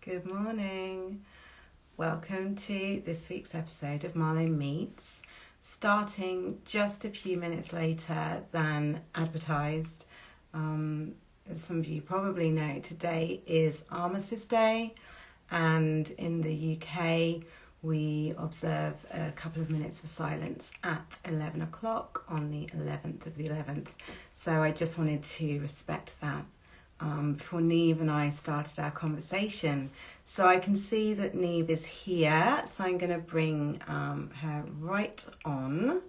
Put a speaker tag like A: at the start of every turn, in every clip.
A: Good morning. Welcome to this week's episode of Marlo Meets, starting just a few minutes later than advertised. As some of you probably know, today is Armistice Day, and in the UK we observe a couple of minutes of silence at 11 o'clock on the 11th of the 11th. So I just wanted to respect that before Nieve and I started our conversation. So I can see that Nieve is here, so I'm going to bring her right on.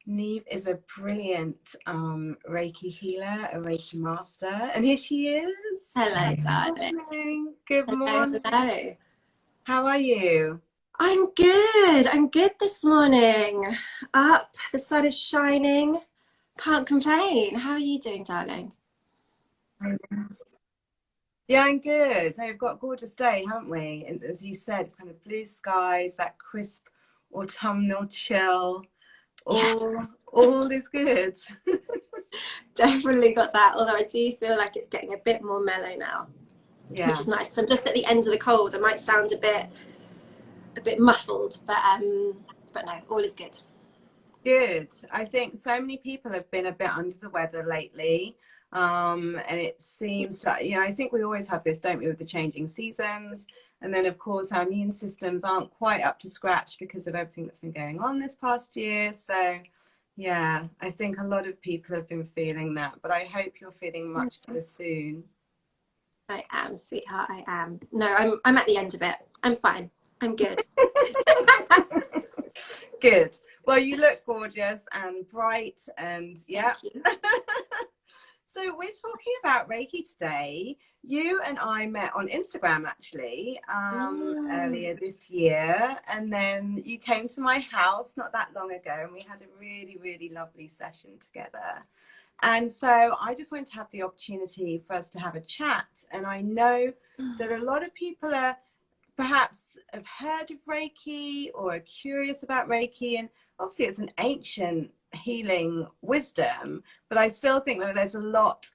A: Nieve is a brilliant Reiki healer, a Reiki Master, and here she is.
B: Hello,
A: darling. Good morning.
B: Hello.
A: How are you?
B: I'm good. I'm good this morning. Up, the sun is shining. Can't complain. How are you doing, darling?
A: Yeah, I'm good. So we've got a gorgeous day, haven't we? And as you said, it's kind of blue skies, that crisp autumnal chill. All is good.
B: Definitely got that. Although I do feel like it's getting a bit more mellow now, which is nice because I'm just at the end of the cold. I might sound a bit muffled, but no, all is good.
A: Good. I think so many people have been a bit under the weather lately. And it seems that, I think we always have this, don't we, with the changing seasons. And then, of course, our immune systems aren't quite up to scratch because of everything that's been going on this past year. So, yeah, I think a lot of people have been feeling that. But I hope you're feeling much better soon.
B: I am, sweetheart. I am. No, I'm at the end of it. I'm fine. I'm good.
A: Good. Well, you look gorgeous and bright and yeah.
B: Thank you.
A: So we're talking about Reiki today. You and I met on Instagram actually earlier this year, and then you came to my house not that long ago, and we had a really, really lovely session together. And so I just wanted to have the opportunity for us to have a chat. And I know that a lot of people are perhaps have heard of Reiki or are curious about Reiki, and obviously it's an ancient healing wisdom, but I still think that there's a lot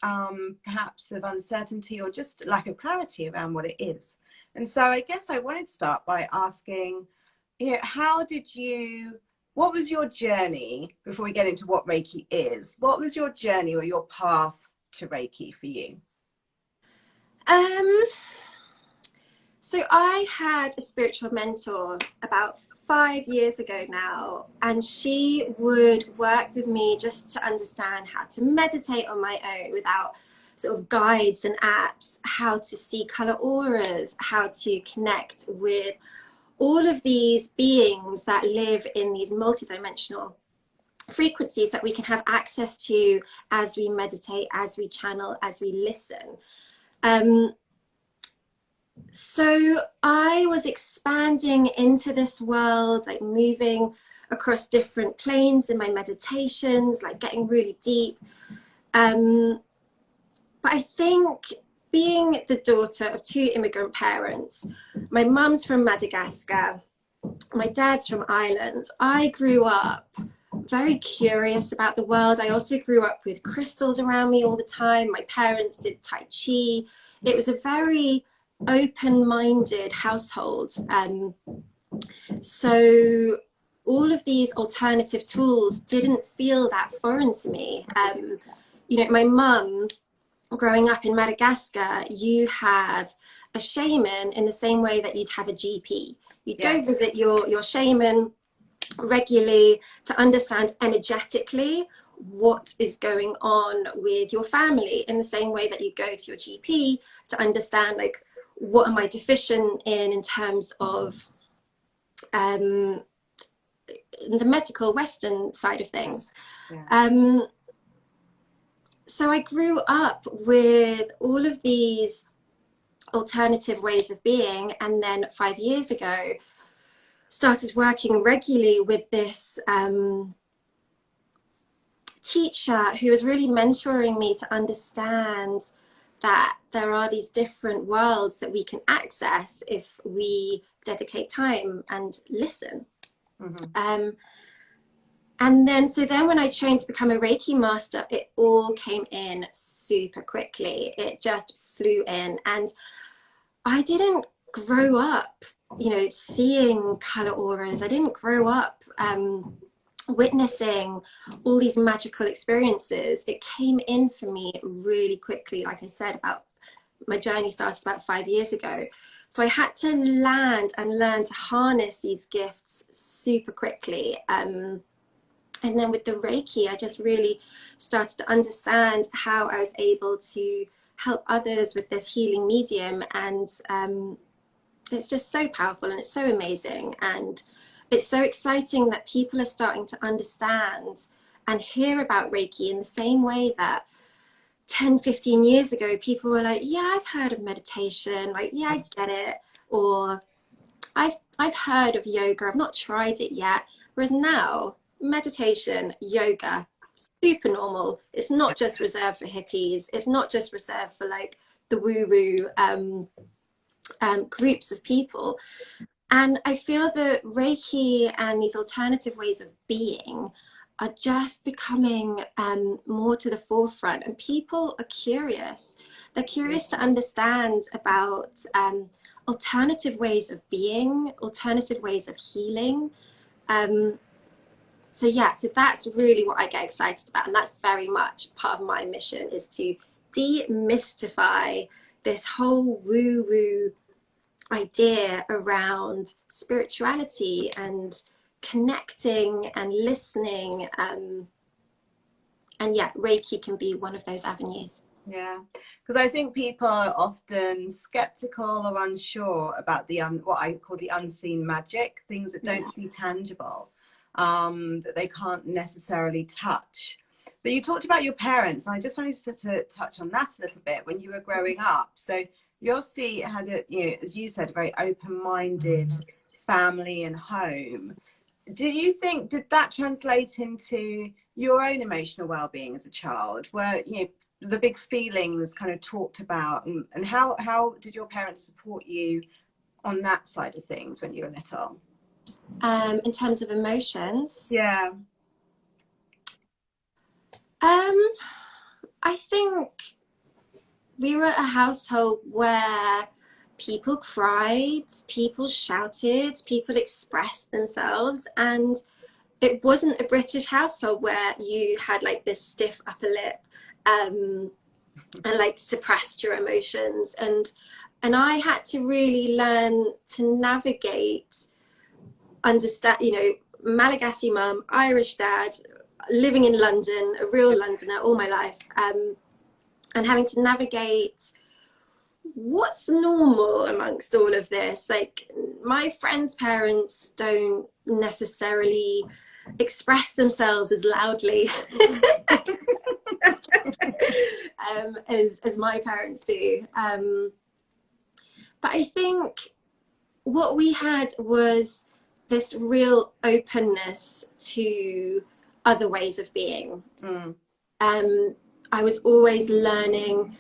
A: perhaps of uncertainty or just lack of clarity around what it is. And so I guess I wanted to start by asking, what was your journey before we get into what Reiki is? What was your journey or your path to Reiki for you?
B: So I had a spiritual mentor about 5 years ago now, and she would work with me just to understand how to meditate on my own without sort of guides and apps, how to see color auras, how to connect with all of these beings that live in these multidimensional frequencies that we can have access to as we meditate, as we channel, as we listen. So I was expanding into this world, like moving across different planes in my meditations, like getting really deep. But I think being the daughter of two immigrant parents, my mum's from Madagascar, my dad's from Ireland, I grew up very curious about the world. I also grew up with crystals around me all the time. My parents did Tai Chi. It was a very open-minded household. So all of these alternative tools didn't feel that foreign to me. My mum, growing up in Madagascar, you have a shaman in the same way that you'd have a GP. You'd go visit your shaman regularly to understand energetically what is going on with your family, in the same way that you go to your GP to understand, like, what am I deficient in terms of the medical Western side of things. So I grew up with all of these alternative ways of being, and then 5 years ago started working regularly with this teacher who was really mentoring me to understand that there are these different worlds that we can access if we dedicate time and listen. And then, so then when I trained to become a Reiki master, it all came in super quickly. It just flew in. And I didn't grow up, you know, seeing color auras. I didn't grow up witnessing all these magical experiences. It came in for me really quickly. Like I said, about my journey started about 5 years ago. So I had to land and learn to harness these gifts super quickly. And then with the Reiki, I just really started to understand how I was able to help others with this healing medium. And it's just so powerful and it's so amazing. And it's so exciting that people are starting to understand and hear about Reiki in the same way that 10, 15 years ago, people were like, yeah, I've heard of meditation. Like, yeah, I get it. Or I've heard of yoga. I've not tried it yet. Whereas now, meditation, yoga, super normal. It's not just reserved for hippies. It's not just reserved for like the woo-woo groups of people. And I feel that Reiki and these alternative ways of being are just becoming more to the forefront, and people are curious. They're curious to understand about alternative ways of being, alternative ways of healing. So yeah, so that's really what I get excited about, and that's very much part of my mission, is to demystify this whole woo-woo idea around spirituality and connecting and listening. And yeah, Reiki can be one of those avenues.
A: Yeah, because I think people are often skeptical or unsure about the what I call the unseen magic, things that don't see tangible, that they can't necessarily touch. But you talked about your parents, and I just wanted to touch on that a little bit. When you were growing up, so you obviously had a, you know, as you said, a very open-minded family and home. Did that translate into your own emotional well-being as a child, where, you know, the big feelings kind of talked about, and how did your parents support you on that side of things when you were little?
B: In terms of emotions,
A: Yeah.
B: I think we were a household where people cried, people shouted, people expressed themselves, and it wasn't a British household where you had like this stiff upper lip and like suppressed your emotions. And I had to really learn to navigate, understand, you know, Malagasy mum, Irish dad, living in London, a real Londoner all my life, and having to navigate what's normal amongst all of this. Like, my friends' parents don't necessarily express themselves as loudly as my parents do. But I think what we had was this real openness to other ways of being. I was always learning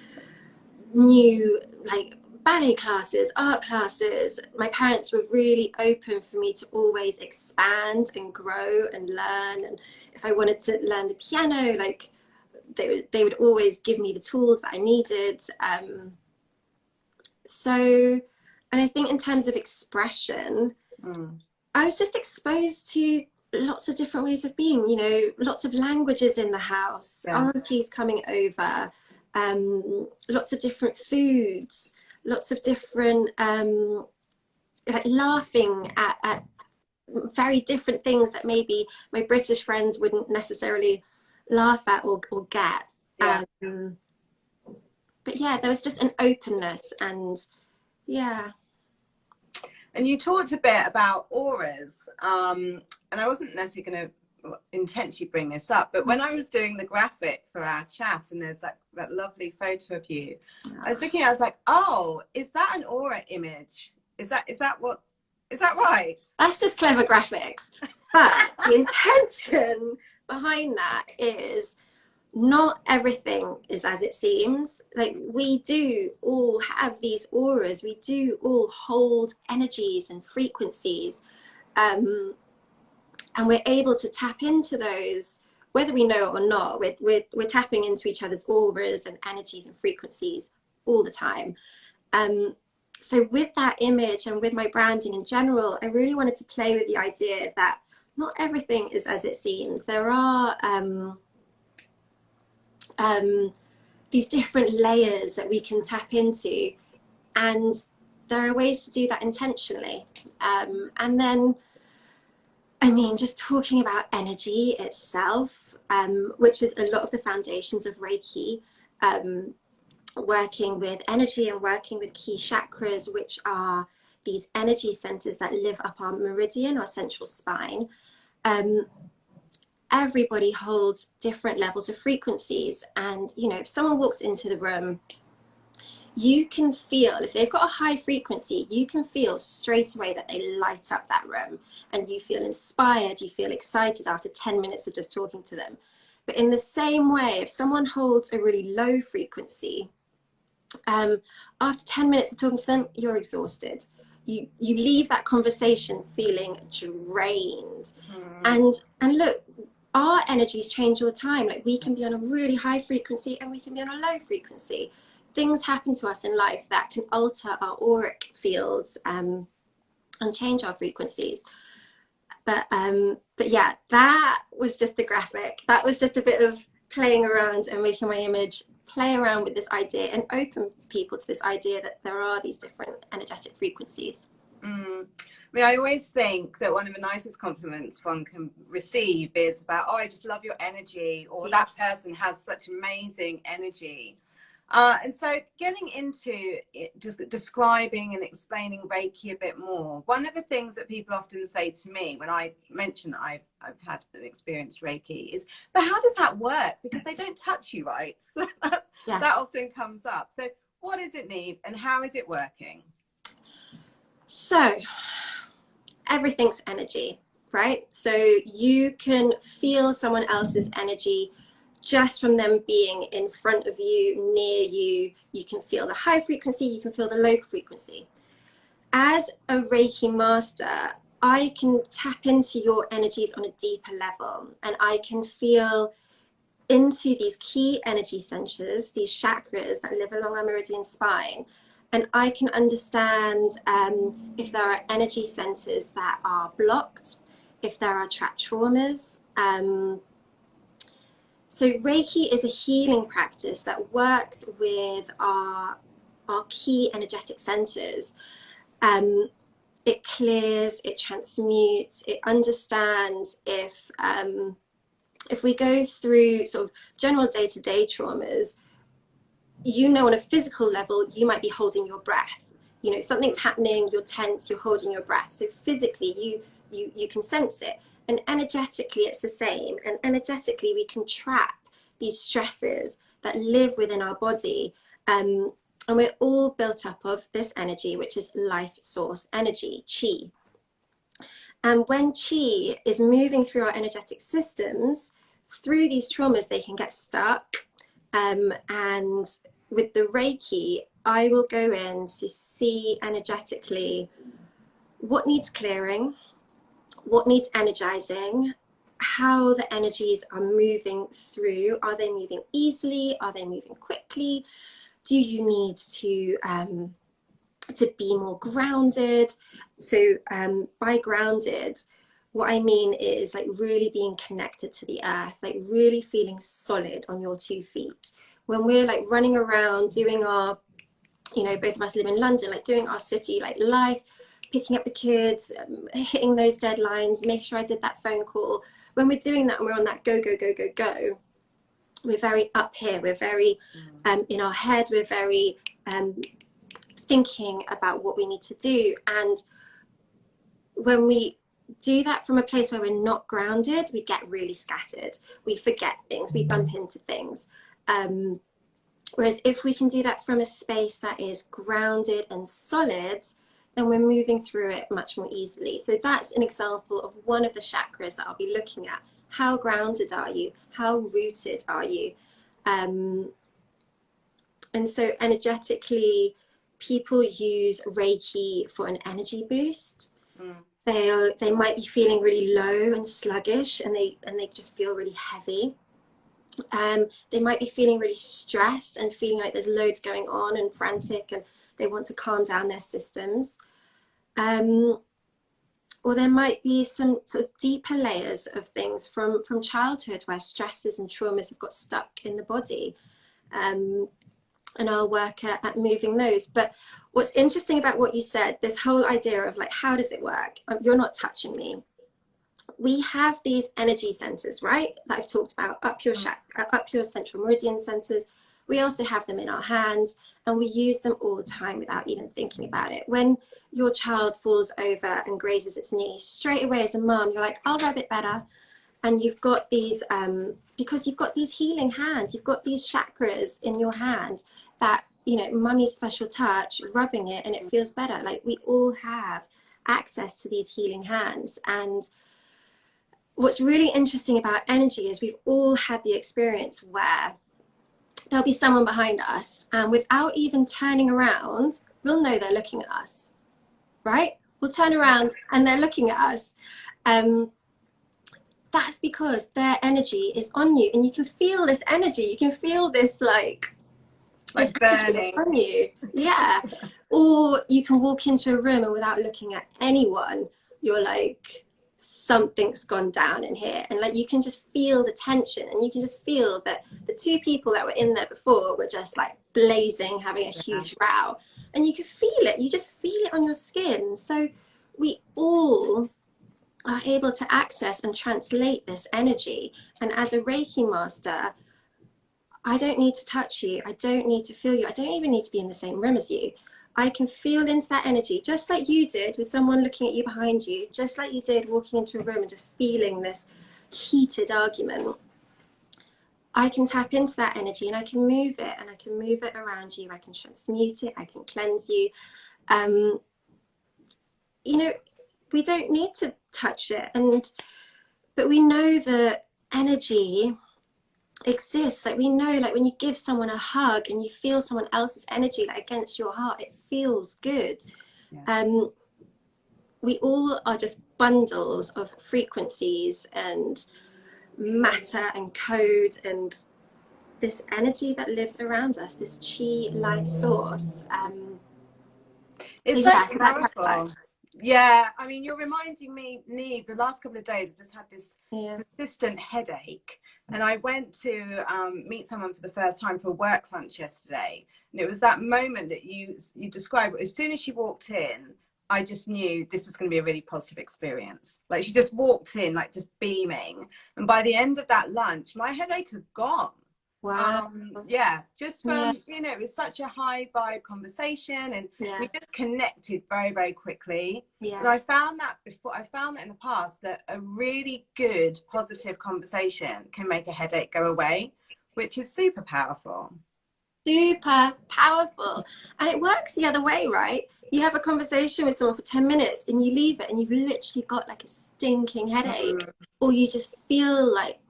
B: new, like, ballet classes, art classes. My parents were really open for me to always expand and grow and learn. And if I wanted to learn the piano, like, they would always give me the tools that I needed. So, and I think in terms of expression, I was just exposed to lots of different ways of being, you know, lots of languages in the house, aunties coming over, lots of different foods, lots of different, like, laughing at very different things that maybe my British friends wouldn't necessarily laugh at or get. But yeah, there was just an openness, and yeah.
A: And you talked a bit about auras, and I wasn't necessarily going to intentionally bring this up, but when I was doing the graphic for our chat, and there's that lovely photo of you, I was looking, I was like, oh, is that an aura image? Is that right?
B: That's just clever graphics. But the intention behind that is, not everything is as it seems. Like, we do all have these auras, we do all hold energies and frequencies, and And we're able to tap into those, whether we know it or not. We're tapping into each other's auras and energies and frequencies all the time. So with that image and with my branding in general, I really wanted to play with the idea that not everything is as it seems. There are these different layers that we can tap into, and there are ways to do that intentionally. And then, I mean, just talking about energy itself, which is a lot of the foundations of Reiki, working with energy and working with key chakras, which are these energy centers that live up our meridian, our central spine. Everybody holds different levels of frequencies, and you know, if someone walks into the room, you can feel, if they've got a high frequency, you can feel straight away that they light up that room, and you feel inspired, you feel excited after 10 minutes of just talking to them. But in the same way, if someone holds a really low frequency, after 10 minutes of talking to them, you're exhausted. You leave that conversation feeling drained. And look, our energies change all the time. Like, we can be on a really high frequency and we can be on a low frequency. Things happen to us in life that can alter our auric fields and change our frequencies. But yeah, that was just a graphic. That was just a bit of playing around and making my image play around with this idea and open people to this idea that there are these different energetic frequencies.
A: I mean, I always think that one of the nicest compliments one can receive is about, oh, I just love your energy, or that person has such amazing energy. And so getting into it, just describing and explaining Reiki a bit more, one of the things that people often say to me when I mention that I've had an experienced Reiki is, but how does that work? Because they don't touch you, right? So that often comes up. So what is it, Nieve, and how is it working?
B: So everything's energy, right? So you can feel someone else's energy just from them being in front of you, near you. You can feel the high frequency, you can feel the low frequency. As a Reiki master, I can tap into your energies on a deeper level, and I can feel into these key energy centers, these chakras that live along our meridian spine. And I can understand if there are energy centers that are blocked, if there are trapped traumas. So Reiki is a healing practice that works with our key energetic centers. It clears, it transmutes, it understands if we go through sort of general day-to-day traumas, you know, on a physical level, you might be holding your breath. You know, something's happening, you're tense, you're holding your breath. So physically, you can sense it. And energetically, it's the same. And energetically, we can trap these stresses that live within our body. And we're all built up of this energy, which is life source energy, chi. And when chi is moving through our energetic systems, through these traumas, they can get stuck. And with the Reiki, I will go in to see energetically what needs clearing, what needs energizing, how the energies are moving through. Are they moving easily? Are they moving quickly? Do you need to be more grounded? So by grounded, what I mean is like really being connected to the earth, like really feeling solid on your 2 feet. When we're like running around doing our, you know, both of us live in London, like doing our city like life, picking up the kids, hitting those deadlines, make sure I did that phone call. When we're doing that and we're on that go, go, go, go, go, we're very up here. We're very in our head. We're very thinking about what we need to do. And when we do that from a place where we're not grounded, we get really scattered. We forget things. We bump into things. Whereas if we can do that from a space that is grounded and solid, then we're moving through it much more easily. So that's an example of one of the chakras that I'll be looking at. How grounded are you? How rooted are you? And so energetically, people use Reiki for an energy boost. They might be feeling really low and sluggish, and they just feel really heavy. They might be feeling really stressed and feeling like there's loads going on and frantic, and they want to calm down their systems. Or there might be some sort of deeper layers of things from childhood where stresses and traumas have got stuck in the body. And I'll work at moving those. But what's interesting about what you said, this whole idea of like, how does it work? You're not touching me. We have these energy centers, right? That I've talked about, up your central meridian centers. We also have them in our hands, and we use them all the time without even thinking about it. When your child falls over and grazes its knee, straight away as a mom, you're like, I'll rub it better. And you've got these, because you've got these healing hands, you've got these chakras in your hands that, you know, mummy's special touch, rubbing it and it feels better. Like, we all have access to these healing hands. And what's really interesting about energy is we've all had the experience where there'll be someone behind us, and without even turning around, we'll know they're looking at us, right? We'll turn around and they're looking at us. That's because their energy is on you, and you can feel this energy. You can feel this like this energy on you. Yeah. Or you can walk into a room and without looking at anyone, you're like, something's gone down in here. And like, you can just feel the tension, and you can just feel that the two people that were in there before were just like blazing, having a huge row. And you can feel it. You just feel it on your skin. So we all are able to access and translate this energy. And as a Reiki master, I don't need to touch you. I don't need to feel you. I don't even need to be in the same room as you. I can feel into that energy, just like you did with someone looking at you behind you, just like you did walking into a room and just feeling this heated argument. I can tap into that energy, and I can move it, and I can move it around you. I can transmute it. I can cleanse you. You know, we don't need to touch it, but we know that energy exists. Like, we know, like, when you give someone a hug and you feel someone else's energy like against your heart, it feels good. Yeah. We all are just bundles of frequencies and matter and code and this energy that lives around us, this chi life source.
A: It's so powerful. Yeah, I mean, you're reminding me, Nieve, the last couple of days I've just had this persistent headache, and I went to meet someone for the first time for a work lunch yesterday, and it was that moment that you described. As soon as she walked in, I just knew this was going to be a really positive experience. Like, she just walked in, like, just beaming, and by the end of that lunch, my headache had gone.
B: Wow.
A: Yeah, just from, you know, it was such a high vibe conversation, and we just connected very, very quickly. And I found that in the past, that a really good positive conversation can make a headache go away, which is super powerful.
B: Super powerful. And it works the other way, right? You have a conversation with someone for 10 minutes and you leave it and you've literally got like a stinking headache, or you just feel like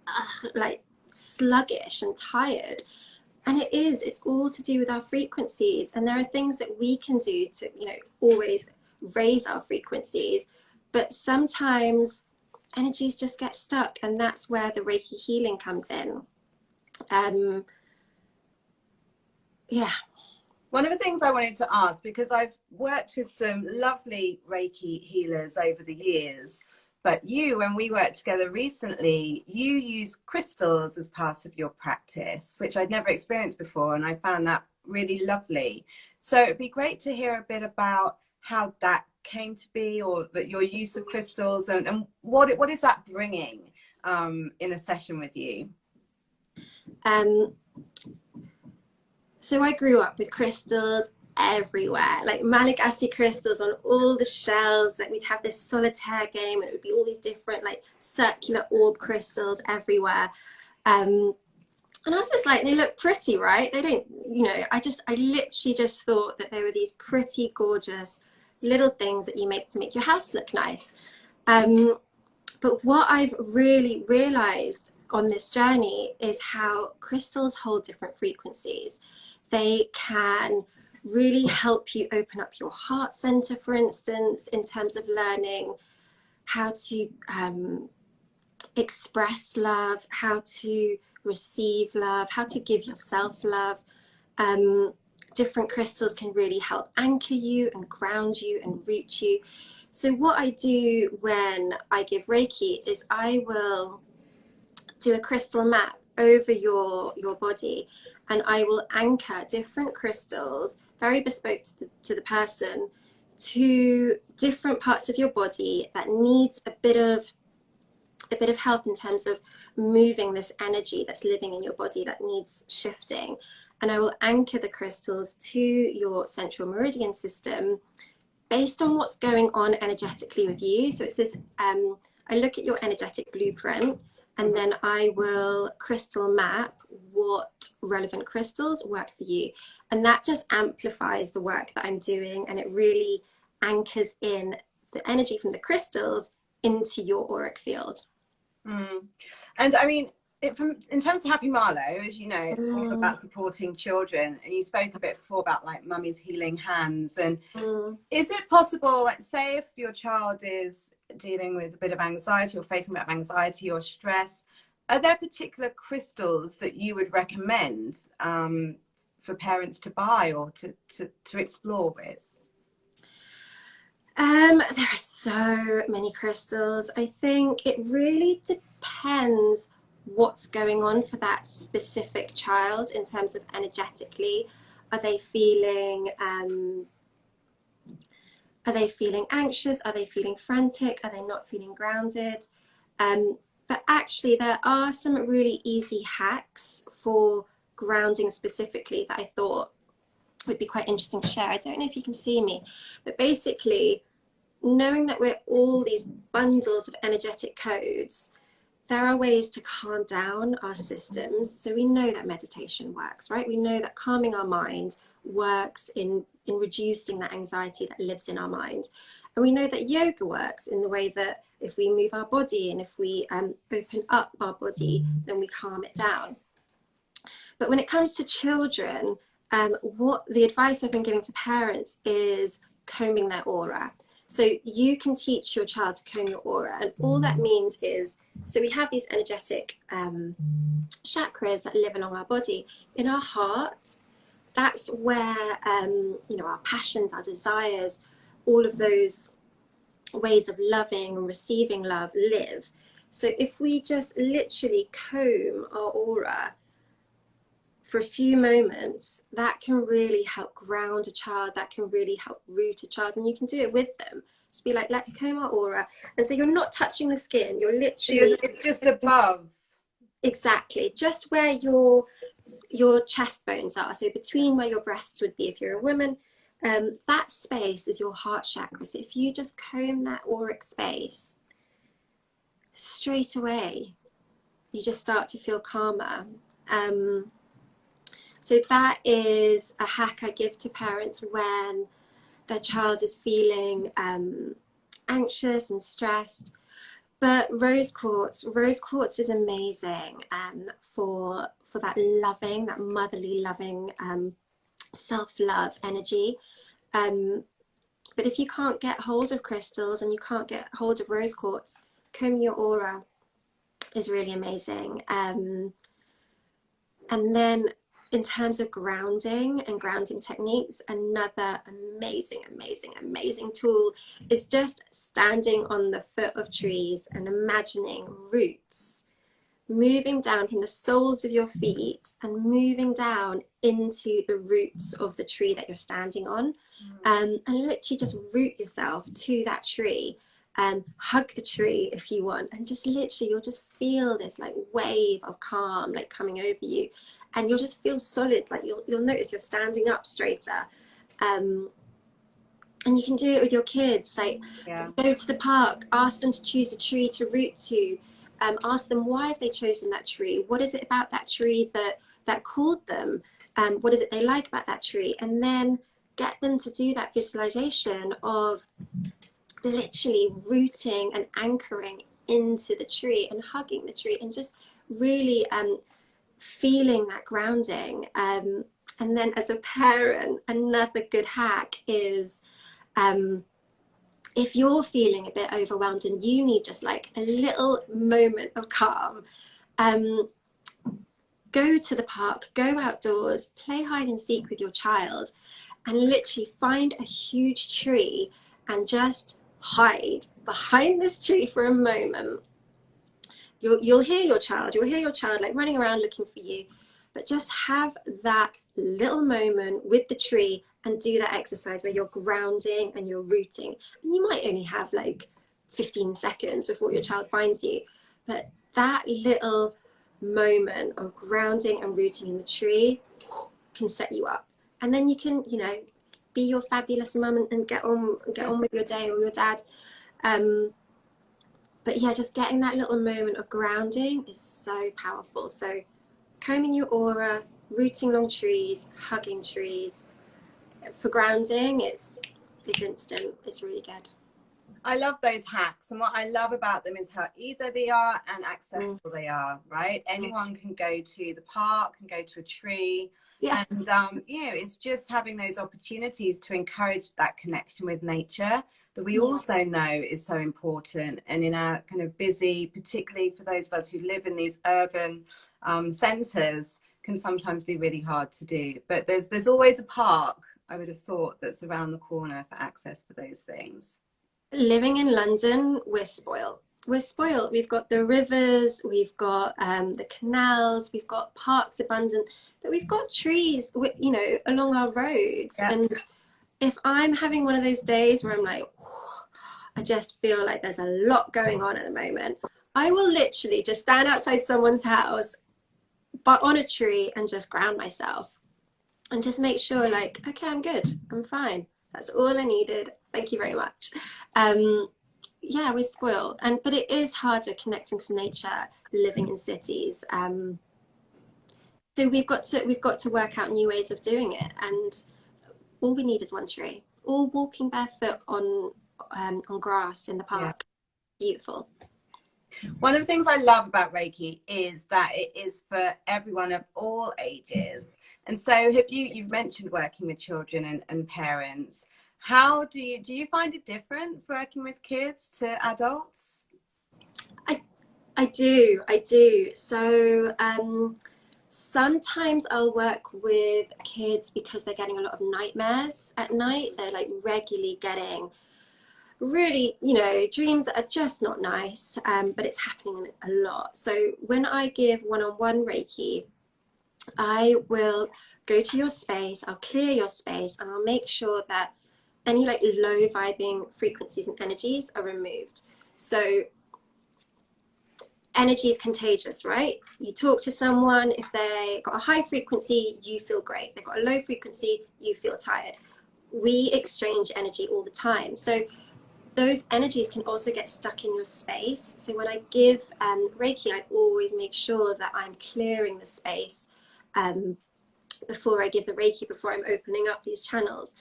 B: sluggish and tired. And it's all to do with our frequencies, and there are things that we can do to, you know, always raise our frequencies, but sometimes energies just get stuck, and that's where the Reiki healing comes in.
A: One of the things I wanted to ask, because I've worked with some lovely Reiki healers over the years, but when we worked together recently, you use crystals as part of your practice, which I'd never experienced before, and I found that really lovely. So it'd be great to hear a bit about how that came to be, or that your use of crystals, and what is that bringing in a session with you?
B: So I grew up with crystals everywhere, like Malagasy crystals on all the shelves. Like, we'd have this solitaire game, and it would be all these different like circular orb crystals everywhere. And I was just like, they look pretty, right? They don't, you know, I literally just thought that they were these pretty, gorgeous little things that you make to make your house look nice. But what I've really realized on this journey is how crystals hold different frequencies. They can really help you open up your heart center, for instance, in terms of learning how to express love, how to receive love, how to give yourself love. Different crystals can really help anchor you and ground you and root you. So what I do when I give Reiki is I will do a crystal map over your body, and I will anchor different crystals, very bespoke to the person, to different parts of your body that needs a bit of help in terms of moving this energy that's living in your body that needs shifting. And I will anchor the crystals to your central meridian system based on what's going on energetically with you. So it's this, I look at your energetic blueprint, and then I will crystal map what relevant crystals work for you. And that just amplifies the work that I'm doing, and it really anchors in the energy from the crystals into your auric field.
A: And I mean, in terms of Happy Marlo, as you know, it's all about supporting children. And you spoke a bit before about like mummy's healing hands. And is it possible, like, say if your child is dealing with a bit of anxiety or facing a bit of anxiety or stress, are there particular crystals that you would recommend for parents to buy or to explore with?
B: There are so many crystals. I think it really depends what's going on for that specific child in terms of energetically. Are they feeling anxious? Are they feeling frantic? Are they not feeling grounded? But actually there are some really easy hacks for grounding specifically that I thought would be quite interesting to share. I don't know if you can see me, but basically, knowing that we're all these bundles of energetic codes, there are ways to calm down our systems. So we know that meditation works, right? We know that calming our mind works in reducing that anxiety that lives in our mind. And we know that yoga works in the way that if we move our body and if we open up our body, then we calm it down. But when it comes to children, what the advice I've been giving to parents is combing their aura. So you can teach your child to comb your aura, and all that means is, so we have these energetic chakras that live along our body. In our heart, that's where our passions, our desires, all of those ways of loving and receiving love live. So if we just literally comb our aura for a few moments, that can really help ground a child, that can really help root a child, and you can do it with them. Just be like, let's comb our aura. And so you're not touching the skin, you're literally...
A: It's just above.
B: Exactly, just where your chest bones are, so between where your breasts would be if you're a woman, that space is your heart chakra. So if you just comb that auric space, straight away, you just start to feel calmer. So that is a hack I give to parents when their child is feeling anxious and stressed. But rose quartz is amazing for that loving, that motherly loving, self-love energy. But if you can't get hold of crystals and you can't get hold of rose quartz, combing your aura is really amazing. And then in terms of grounding and grounding techniques, another amazing tool is just standing on the foot of trees and imagining roots moving down from the soles of your feet and moving down into the roots of the tree that you're standing on, and literally just root yourself to that tree. Hug the tree if you want, and just literally you'll just feel this like wave of calm like coming over you, and you'll just feel solid. Like you'll notice you're standing up straighter. And you can do it with your kids, like go to the park, ask them to choose a tree to root to, ask them why have they chosen that tree, what is it about that tree that called them, what is it they like about that tree, and then get them to do that visualization of literally rooting and anchoring into the tree and hugging the tree and just really feeling that grounding. And then as a parent, another good hack is if you're feeling a bit overwhelmed and you need just like a little moment of calm, go to the park, go outdoors, play hide and seek with your child, and literally find a huge tree and just hide behind this tree for a moment. You'll hear your child, like running around looking for you, but just have that little moment with the tree and do that exercise where you're grounding and you're rooting. And you might only have like 15 seconds before your child finds you, but that little moment of grounding and rooting in the tree can set you up. And then you can, you know, be your fabulous mum and get on with your day, or your dad. But yeah, just getting that little moment of grounding is so powerful. So combing your aura, rooting along trees, hugging trees. For grounding, it's instant. It's really good.
A: I love those hacks, and what I love about them is how easy they are and accessible they are, right? Anyone can go to the park, can go to a tree.
B: Yeah.
A: And you know, it's just having those opportunities to encourage that connection with nature that we also know is so important. And in our kind of busy, particularly for those of us who live in these urban centres, can sometimes be really hard to do. But there's always a park, I would have thought, that's around the corner for access for those things.
B: Living in London, we're spoiled. We're spoiled. We've got the rivers, we've got the canals, we've got parks abundant, but we've got trees, you know, along our roads.
A: Yeah.
B: And if I'm having one of those days where I'm like, I just feel like there's a lot going on at the moment, I will literally just stand outside someone's house, but on a tree, and just ground myself and just make sure, like, okay, I'm good, I'm fine. That's all I needed. Thank you very much. Yeah, we're spoiled, but it is harder connecting to nature living in cities. So we've got to work out new ways of doing it, and all we need is one tree. All walking barefoot on grass in the park. Yeah. Beautiful.
A: One of the things I love about Reiki is that it is for everyone of all ages. And so you've mentioned working with children and parents. How do you find a difference working with kids to adults?
B: I do. So sometimes I'll work with kids because they're getting a lot of nightmares at night. They're like regularly getting really, you know, dreams that are just not nice, but it's happening a lot. So when I give one-on-one Reiki, I will go to your space, I'll clear your space, and I'll make sure that any like low vibing frequencies and energies are removed. So energy is contagious, right? You talk to someone, if they got a high frequency, you feel great. They've got a low frequency, you feel tired. We exchange energy all the time. So those energies can also get stuck in your space. So when I give Reiki, I always make sure that I'm clearing the space before I give the Reiki, before I'm opening up these channels.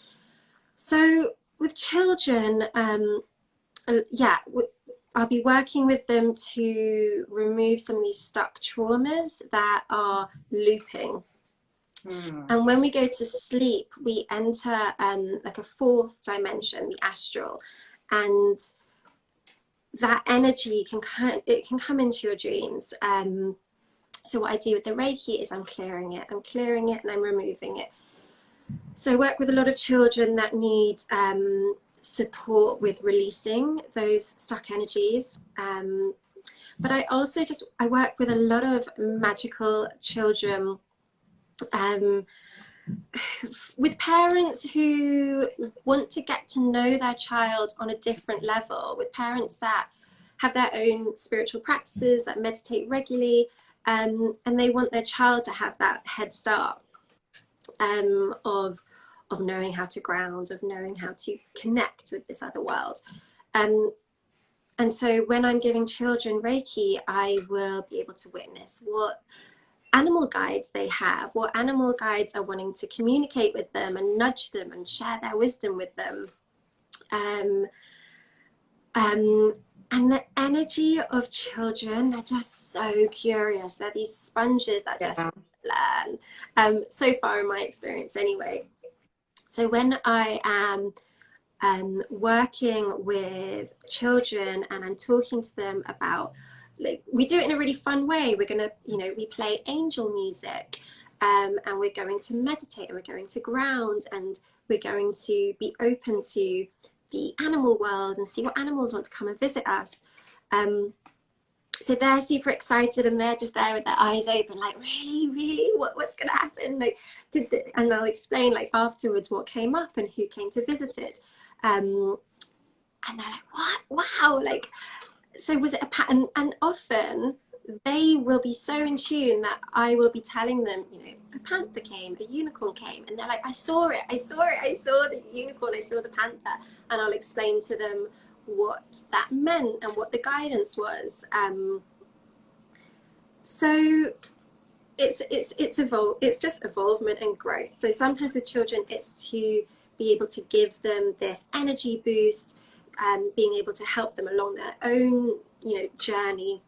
B: So with children, I'll be working with them to remove some of these stuck traumas that are looping. And when we go to sleep, we enter like a fourth dimension, the astral, and that energy can come into your dreams. So what I do with the Reiki is I'm clearing it, and I'm removing it. So I work with a lot of children that need support with releasing those stuck energies. But I also I work with a lot of magical children, with parents who want to get to know their child on a different level, with parents that have their own spiritual practices, that meditate regularly, and they want their child to have that head start of knowing how to ground, of knowing how to connect with this other world. And so when I'm giving children Reiki, I will be able to witness what animal guides they have, what animal guides are wanting to communicate with them and nudge them and share their wisdom with them. And the energy of children, they're just so curious. They're these sponges that just learn. So far in my experience anyway. So when I am working with children, and I'm talking to them about, like, we do it in a really fun way. We're gonna, we play angel music, and we're going to meditate, and we're going to ground, and we're going to be open to the animal world and see what animals want to come and visit us. So they're super excited, and they're just there with their eyes open, like, really, what's going to happen? Like, and they'll explain, like, afterwards what came up and who came to visit it. And they're like, what? Wow! Like, so was it a pattern? And often they will be so in tune that I will be telling them, a panther came, a unicorn came, and they're like, I saw it, I saw the unicorn, I saw the panther, and I'll explain to them what that meant and what the guidance was. So it's just evolvement and growth. So sometimes with children, it's to be able to give them this energy boost, and being able to help them along their own, journey.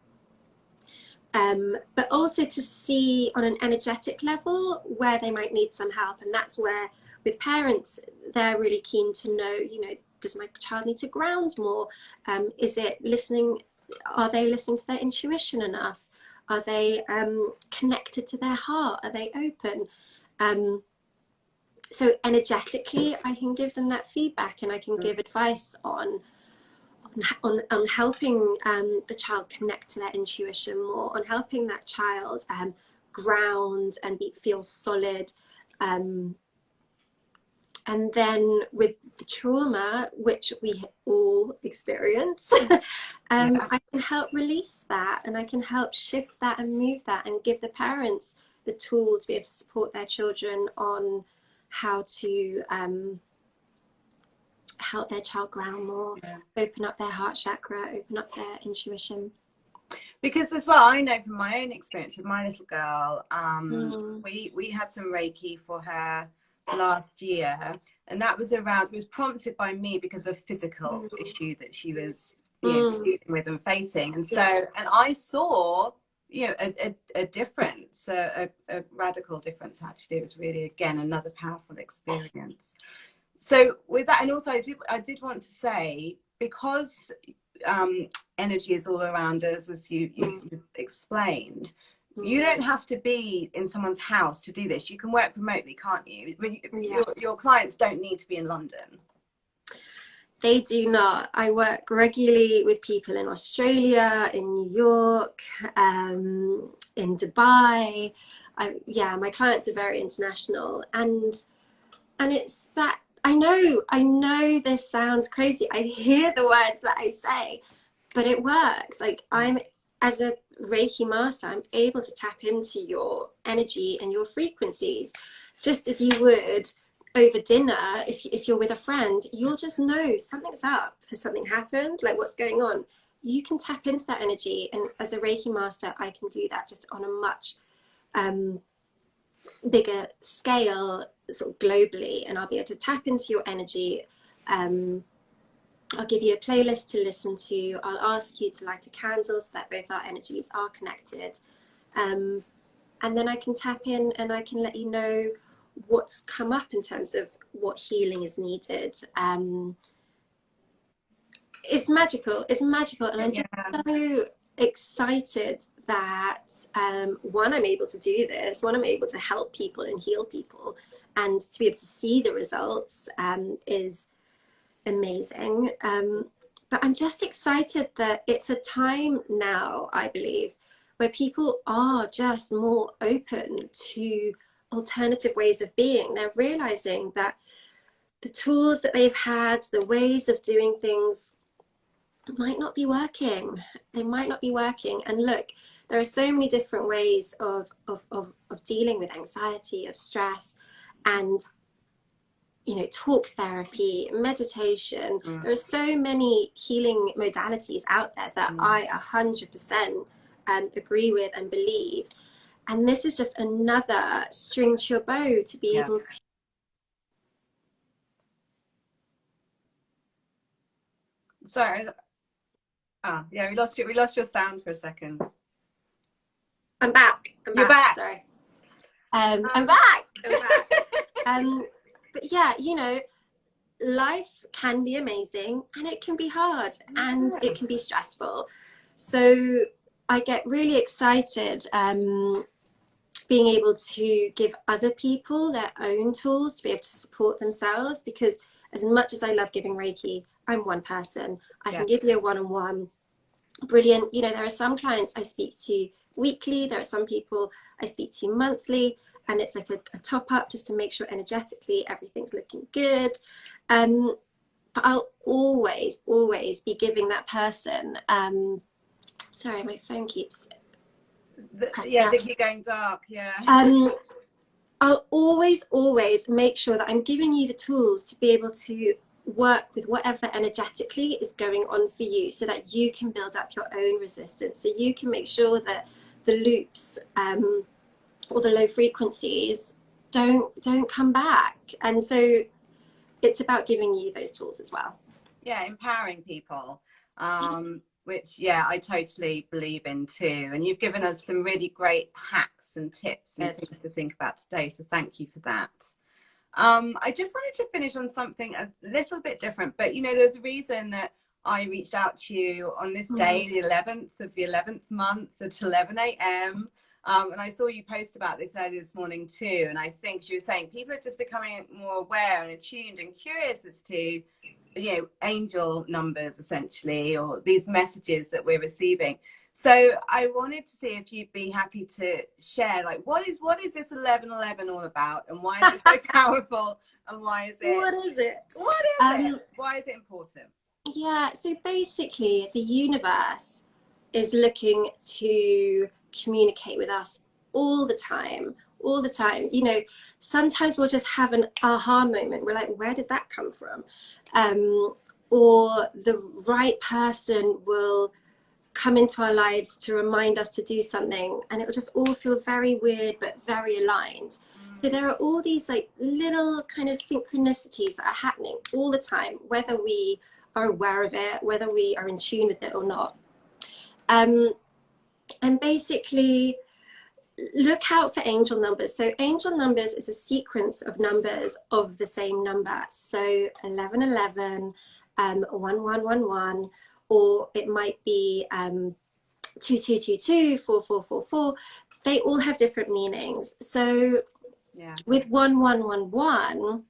B: But also to see on an energetic level where they might need some help. And that's where, with parents, they're really keen to know, does my child need to ground more? Is it listening? Are they listening to their intuition enough? Are they connected to their heart? Are they open? So energetically, I can give them that feedback, and I can give advice on helping the child connect to their intuition more, on helping that child ground and feel solid. And then with the trauma, which we all experience, I can help release that, and I can help shift that and move that, and give the parents the tool to be able to support their children on how to help their child ground more, open up their heart chakra, open up their intuition.
A: Because as well, I know from my own experience with my little girl, we had some Reiki for her last year, and that was around, it was prompted by me because of a physical issue that she was dealing with and facing. And so, and I saw, a difference, a radical difference, actually. It was really, again, another powerful experience. So with that, and also I did want to say, because energy is all around us, as you've explained, you don't have to be in someone's house to do this. You can work remotely, can't you? Your clients don't need to be in London.
B: They do not. I work regularly with people in Australia, in New York, in Dubai. My clients are very international, and it's that, I know this sounds crazy. I hear the words that I say, but it works. Like, as a Reiki master, I'm able to tap into your energy and your frequencies, just as you would over dinner. If you're with a friend, you'll just know something's up. Has something happened? Like, what's going on? You can tap into that energy, and as a Reiki master, I can do that just on a much bigger scale, sort of globally, and I'll be able to tap into your energy. I'll give you a playlist to listen to. I'll ask you to light a candle so that both our energies are connected. And then I can tap in, and I can let you know what's come up in terms of what healing is needed. It's magical. And I'm just so excited that one, I'm able to do this. One, I'm able to help people and heal people, and to be able to see the results is amazing. But I'm just excited that it's a time now, I believe, where people are just more open to alternative ways of being. They're realizing that the tools that they've had, the ways of doing things, might not be working. They might not be working. And look, there are so many different ways of dealing with anxiety, of stress, and talk therapy, meditation. There are so many healing modalities out there that I 100% agree with and believe. And this is just another string to your bow to be able to.
A: Sorry. We lost you. We lost your sound for a second.
B: I'm back.
A: You're back.
B: Sorry. I'm back. But yeah, life can be amazing and it can be hard and it can be stressful. So I get really excited being able to give other people their own tools to be able to support themselves, because as much as I love giving Reiki, I'm one person. I can give you a one-on-one. Brilliant. You know, there are some clients I speak to weekly, there are some people I speak to monthly, and it's like a top up just to make sure energetically everything's looking good. But I'll always be giving that person, sorry, my phone keeps
A: yes, it keeps going dark. Yeah.
B: I'll always make sure that I'm giving you the tools to be able to work with whatever energetically is going on for you, so that you can build up your own resistance, so you can make sure that the loops or the low frequencies don't come back. And so it's about giving you those tools as well.
A: Yeah, empowering people, which, yeah, I totally believe in too. And you've given us some really great hacks and tips and things to think about today. So thank you for that. I just wanted to finish on something a little bit different, but you know, there's a reason that I reached out to you on this day, the 11th of the 11th month at 11 a.m. And I saw you post about this earlier this morning too. And I think you were saying people are just becoming more aware and attuned and curious as to, you know, angel numbers essentially, or these messages that we're receiving. So I wanted to see if you'd be happy to share, like, what is this 1111 all about, and why is it so powerful, and why is it?
B: What is it?
A: Why is it important?
B: Yeah, so basically the universe is looking to communicate with us all the time. You know, sometimes we'll just have an aha moment. We're like, where did that come from? Or the right person will come into our lives to remind us to do something, and it will just all feel very weird but very aligned. So there are all these like little kind of synchronicities that are happening all the time, whether we are aware of it, whether we are in tune with it or not. And basically look out for angel numbers. So angel numbers is a sequence of numbers of the same number. So 1111, 1111, or it might be 2222, 4444. They all have different meanings. So with 1111,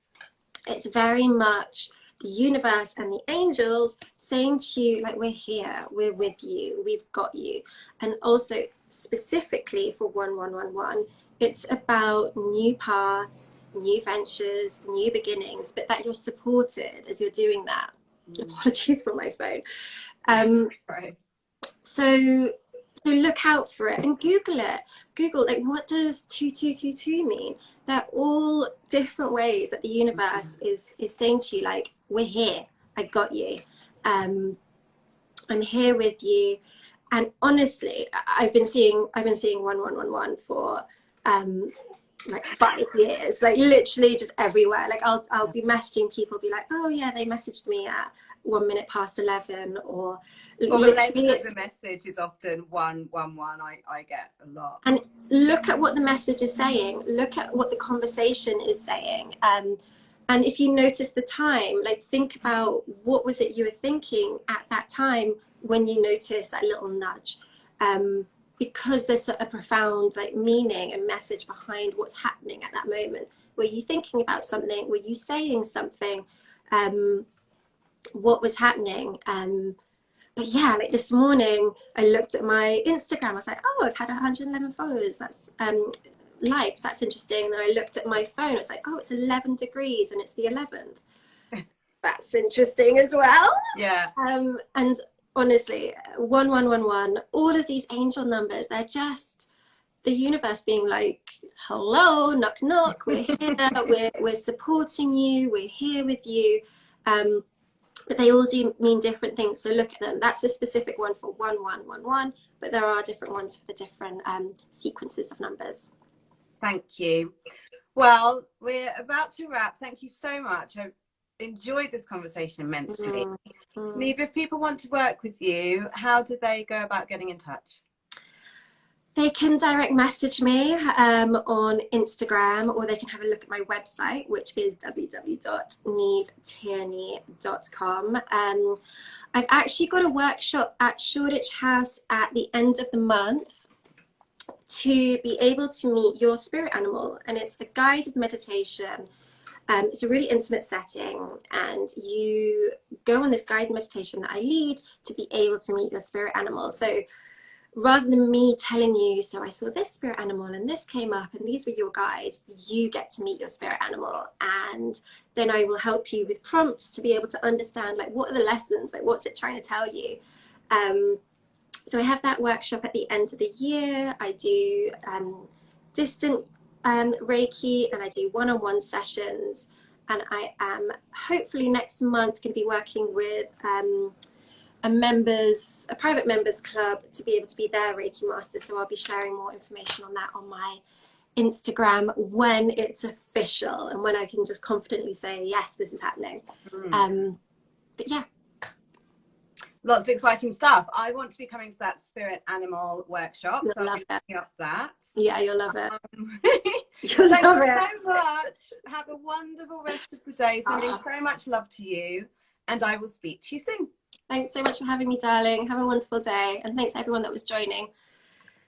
B: it's very much the universe and the angels saying to you, like, we're here, we're with you, we've got you. And also specifically for 1111, it's about new paths, new ventures, new beginnings, but that you're supported as you're doing that. Apologies for my phone.
A: Right.
B: So look out for it and Google it. Google, like, what does 2222 mean? They're all different ways that the universe is saying to you, like, we're here, I got you, I'm here with you. And honestly, I've been seeing 1111 for like 5 years, like literally just everywhere. Like I'll be messaging people, be like, oh yeah, they messaged me at 1 minute past 11, or
A: the message is often 111. I get a lot.
B: And look at what the message is saying, look at what the conversation is saying, and if you notice the time, like, think about what was it you were thinking at that time when you notice that little nudge, because there's a profound like meaning and message behind what's happening at that moment. Were you thinking about something? Were you saying something? What was happening? But yeah, like this morning I looked at my Instagram, I was like, oh, I've had 111 followers, that's likes, that's interesting. And then I looked at my phone, it's like, oh, it's 11 degrees and it's the 11th. That's interesting as well.
A: Yeah.
B: And honestly, 1111, all of these angel numbers, they're just the universe being like, hello, knock knock, we're here, we're supporting you, we're here with you. But they all do mean different things, so look at them. That's the specific one for 1111, but there are different ones for the different sequences of numbers.
A: Thank you. Well, we're about to wrap. Thank you so much. I've enjoyed this conversation immensely. Nieve, if people want to work with you, how do they go about getting in touch?
B: They can direct message me on Instagram, or they can have a look at my website, which is www.nievetierney.com. I've actually got a workshop at Shoreditch House at the end of the month to be able to meet your spirit animal, and it's a guided meditation. It's a really intimate setting, and you go on this guided meditation that I lead to be able to meet your spirit animal. So rather than me telling you, so I saw this spirit animal and this came up and these were your guides, you get to meet your spirit animal, and then I will help you with prompts to be able to understand, like, what are the lessons, like what's it trying to tell you. So I have that workshop at the end of the year. I do distant Reiki, and I do one-on-one sessions, and I am hopefully next month going to be working with a private members club to be able to be their Reiki Master. So I'll be sharing more information on that on my Instagram when it's official and when I can just confidently say, yes, this is happening. But yeah.
A: Lots of exciting stuff. I want to be coming to that spirit animal workshop.
B: You'll
A: so
B: love
A: I'm looking up that.
B: Yeah, you'll love it.
A: Thank you so much. Have a wonderful rest of the day. Sending so much love to you, and I will speak to you soon.
B: Thanks so much for having me, darling. Have a wonderful day, and thanks to everyone that was joining.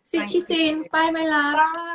B: See you soon. Bye, my love.
A: Bye.